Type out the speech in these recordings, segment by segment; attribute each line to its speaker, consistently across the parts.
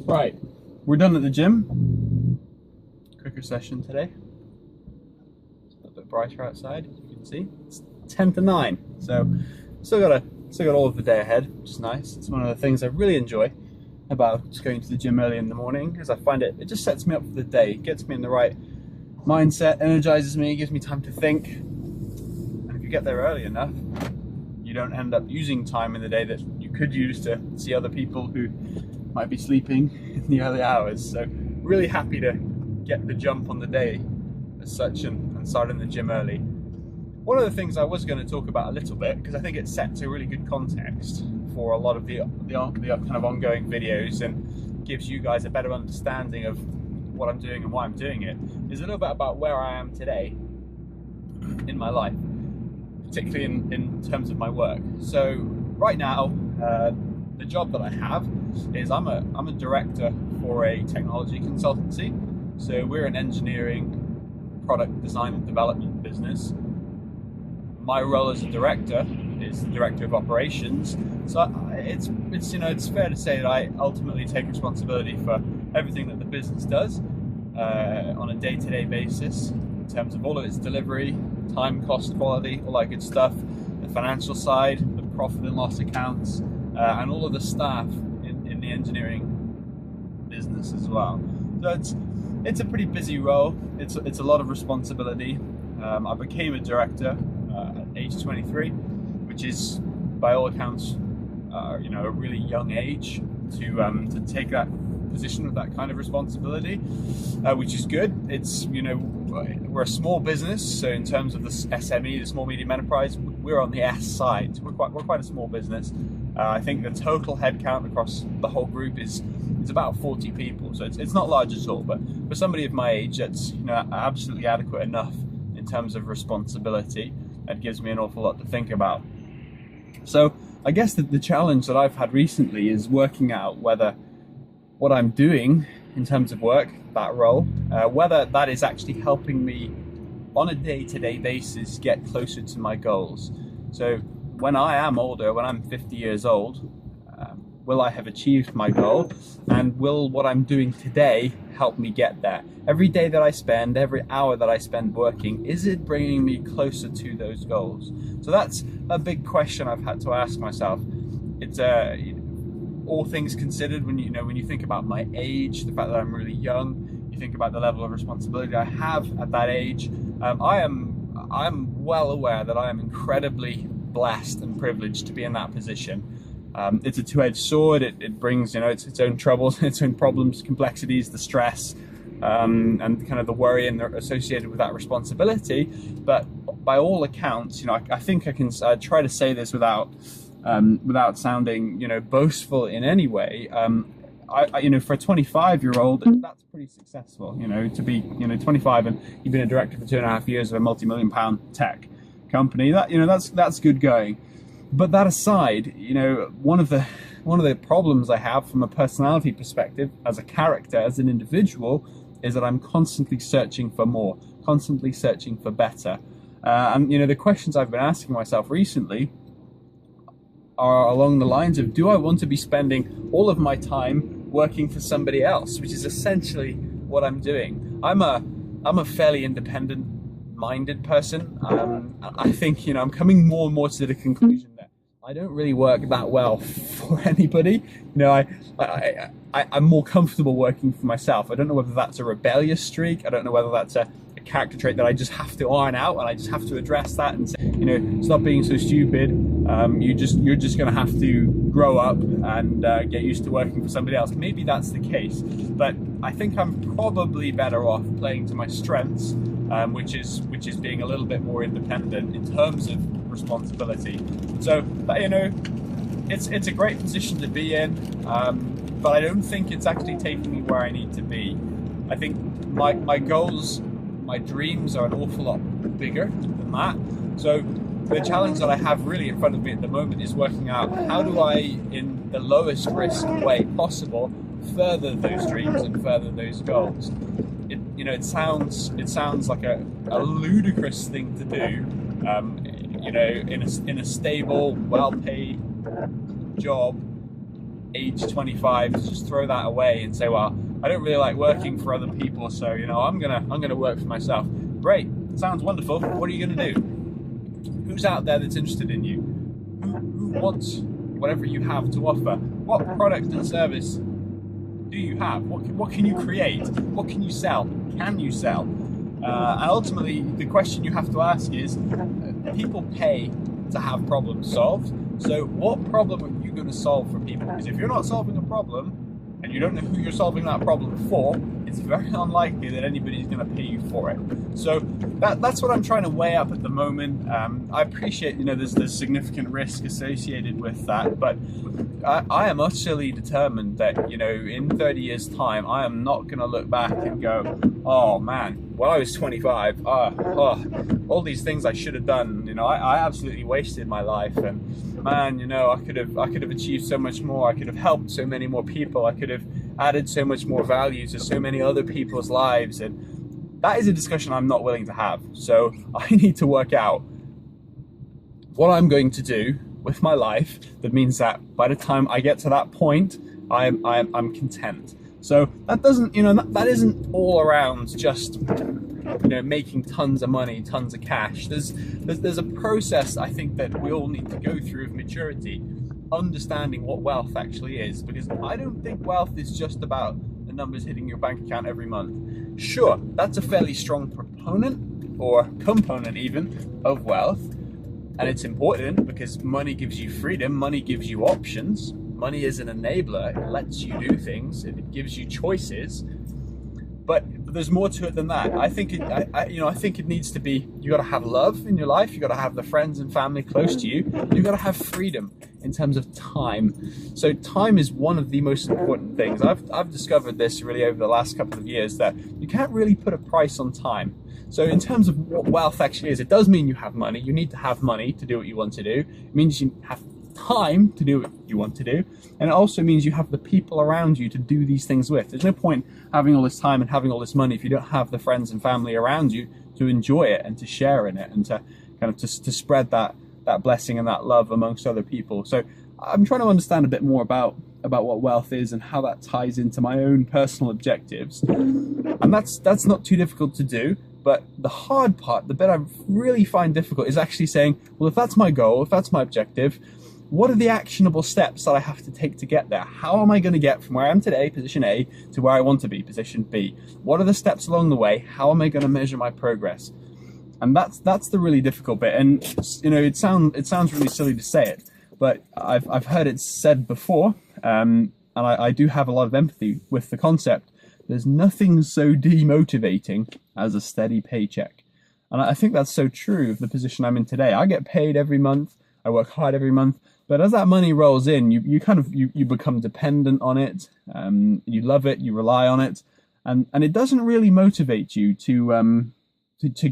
Speaker 1: Right, we're done at the gym. Quicker session today. It's a little bit brighter outside, as you can see. It's 10 to 9, so still got all of the day ahead, which is nice. It's one of the things I really enjoy about just going to the gym early in the morning, because I find it just sets me up for the day. It gets me in the right mindset, energizes me, gives me time to think. And if you get there early enough, you don't end up using time in the day that you could use to see other people who might be sleeping in the early hours. So really happy to get the jump on the day as such and start in the gym early. One of the things I was going to talk about a little bit, because I think it sets a really good context for a lot of the kind of ongoing videos and gives you guys a better understanding of what I'm doing and why I'm doing it, is a little bit about where I am today in my life, particularly in terms of my work. So right now, the job that I have is I'm a director for a technology consultancy. So we're an engineering, product design and development business. My role as a director is director of operations. So it's fair to say that I ultimately take responsibility for everything that the business does on a day-to-day basis, in terms of all of its delivery, time, cost, quality, all that good stuff, the financial side, the profit and loss accounts, and all of the staff in the engineering business as well. So it's a pretty busy role. It's a lot of responsibility. I became a director at age 23, which is by all accounts, a really young age to take that position with that kind of responsibility, which is good. It's we're a small business, so in terms of the SME, the small medium enterprise, we're on the S side. We're quite a small business. I think the total headcount across the whole group is about 40 people, so it's not large at all. But for somebody of my age, that's absolutely adequate enough in terms of responsibility. It gives me an awful lot to think about. So I guess the challenge that I've had recently is working out whether what I'm doing in terms of work, that role, whether that is actually helping me on a day-to-day basis get closer to my goals. So when I am older, when I'm 50 years old, will I have achieved my goal? And will what I'm doing today help me get there? Every day that I spend, every hour that I spend working, is it bringing me closer to those goals? So that's a big question I've had to ask myself. It's all things considered, when you think about my age, the fact that I'm really young, you think about the level of responsibility I have at that age. I'm well aware that I am incredibly blessed and privileged to be in that position. It's a two-edged sword. It brings its own troubles, its own problems, complexities, the stress, and kind of the worry associated with that responsibility. But by all accounts, I think I can try to say this without sounding boastful in any way. For a 25-year-old, that's pretty successful. To be 25 and you've been a director for 2.5 years of a multi-million-pound tech company. That's good going. But that aside, one of the problems I have from a personality perspective, as a character, as an individual, is that I'm constantly searching for more, constantly searching for better. And the questions I've been asking myself recently are along the lines of, do I want to be spending all of my time working for somebody else, which is essentially what I'm doing. I'm a fairly independent-minded person. I think I'm coming more and more to the conclusion that I don't really work that well for anybody. I'm more comfortable working for myself. I don't know whether that's a rebellious streak. I don't know whether that's a character trait that I just have to iron out, and I just have to address that and say, stop being so stupid. You're just going to have to grow up and get used to working for somebody else. Maybe that's the case, but I think I'm probably better off playing to my strengths, which is being a little bit more independent in terms of responsibility. So it's a great position to be in, but I don't think it's actually taking me where I need to be. I think my goals, my dreams are an awful lot bigger than that. So the challenge that I have really in front of me at the moment is working out, how do I, in the lowest risk way possible, further those dreams and further those goals. It sounds like a ludicrous thing to do, in a stable, well-paid job age 25 to just throw that away and say, well, I don't really like working for other people, so you know, I'm gonna work for myself. Great, sounds wonderful. What are you gonna do? Who's out there that's interested in you? Who wants whatever you have to offer? What product and service do you have? What can you create? What can you sell? Can you sell? And ultimately, the question you have to ask is, people pay to have problems solved. So what problem are you going to solve for people? Because if you're not solving a problem, and you don't know who you're solving that problem for, it's very unlikely that anybody's going to pay you for it. So that's what I'm trying to weigh up at the moment. I appreciate, you know, there's significant risk associated with that, but I am utterly determined that, you know, in 30 years' time, I am not going to look back and go, oh man, when I was 25, all these things I should have done, you know, I absolutely wasted my life, and man, you know, I could have achieved so much more. I could have helped so many more people. I could have added so much more value to so many other people's lives, and that is a discussion I'm not willing to have. So I need to work out what I'm going to do with my life that means that by the time I get to that point, I'm content. So that doesn't, you know, that isn't all around just, you know, making tons of money, tons of cash. There's a process I think that we all need to go through of maturity, understanding what wealth actually is, because I don't think wealth is just about the numbers hitting your bank account every month. Sure, that's a fairly strong proponent or component even of wealth, and it's important because money gives you freedom, money gives you options, money is an enabler, it lets you do things, it gives you choices. But there's more to it than that. I think it needs to be, you got to have love in your life, you got to have the friends and family close to you, you got to have freedom in terms of time. So time is one of the most important things. I've discovered this really over the last couple of years, that you can't really put a price on time. So in terms of what wealth actually is, it does mean you have money. You need to have money to do what you want to do. It means you have time to do what you want to do, and it also means you have the people around you to do these things with. There's no point having all this time and having all this money if you don't have the friends and family around you to enjoy it and to share in it and to kind of to spread that blessing and that love amongst other people. So I'm trying to understand a bit more about what wealth is and how that ties into my own personal objectives, and that's not too difficult to do. But the hard part, the bit I really find difficult, is actually saying, well, if that's my goal, if that's my objective, what are the actionable steps that I have to take to get there? How am I going to get from where I am today, position A, to where I want to be, position B? What are the steps along the way? How am I going to measure my progress? And that's the really difficult bit. And you know, it sounds really silly to say it, but I've heard it said before, and I do have a lot of empathy with the concept. There's nothing so demotivating as a steady paycheck. And I think that's so true of the position I'm in today. I get paid every month. I work hard every month. But as that money rolls in, you become dependent on it. You love it. You rely on it. And it doesn't really motivate you to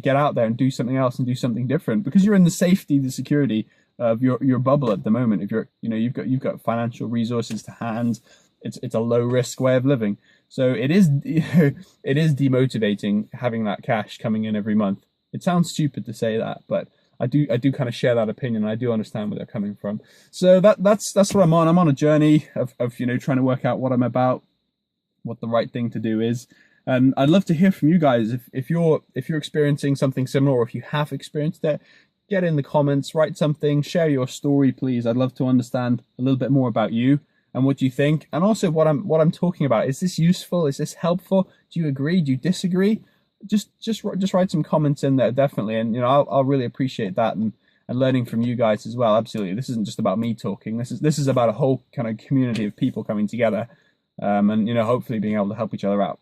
Speaker 1: get out there and do something else and do something different, because you're in the safety, the security of your bubble at the moment. If you've got financial resources to hand, it's a low risk way of living. So it is demotivating having that cash coming in every month. It sounds stupid to say that, but I do kind of share that opinion. I do understand where they're coming from. So that's what I'm on. I'm on a journey of you know, trying to work out what I'm about, what the right thing to do is. And I'd love to hear from you guys if you're experiencing something similar, or if you have experienced it. Get in the comments, write something, share your story, please. I'd love to understand a little bit more about you and what you think, and also what I'm talking about. Is this useful? Is this helpful? Do you agree? Do you disagree? Just write some comments in there, definitely, and you know, I'll really appreciate that, and learning from you guys as well. Absolutely, this isn't just about me talking. This is about a whole kind of community of people coming together, and you know, hopefully being able to help each other out.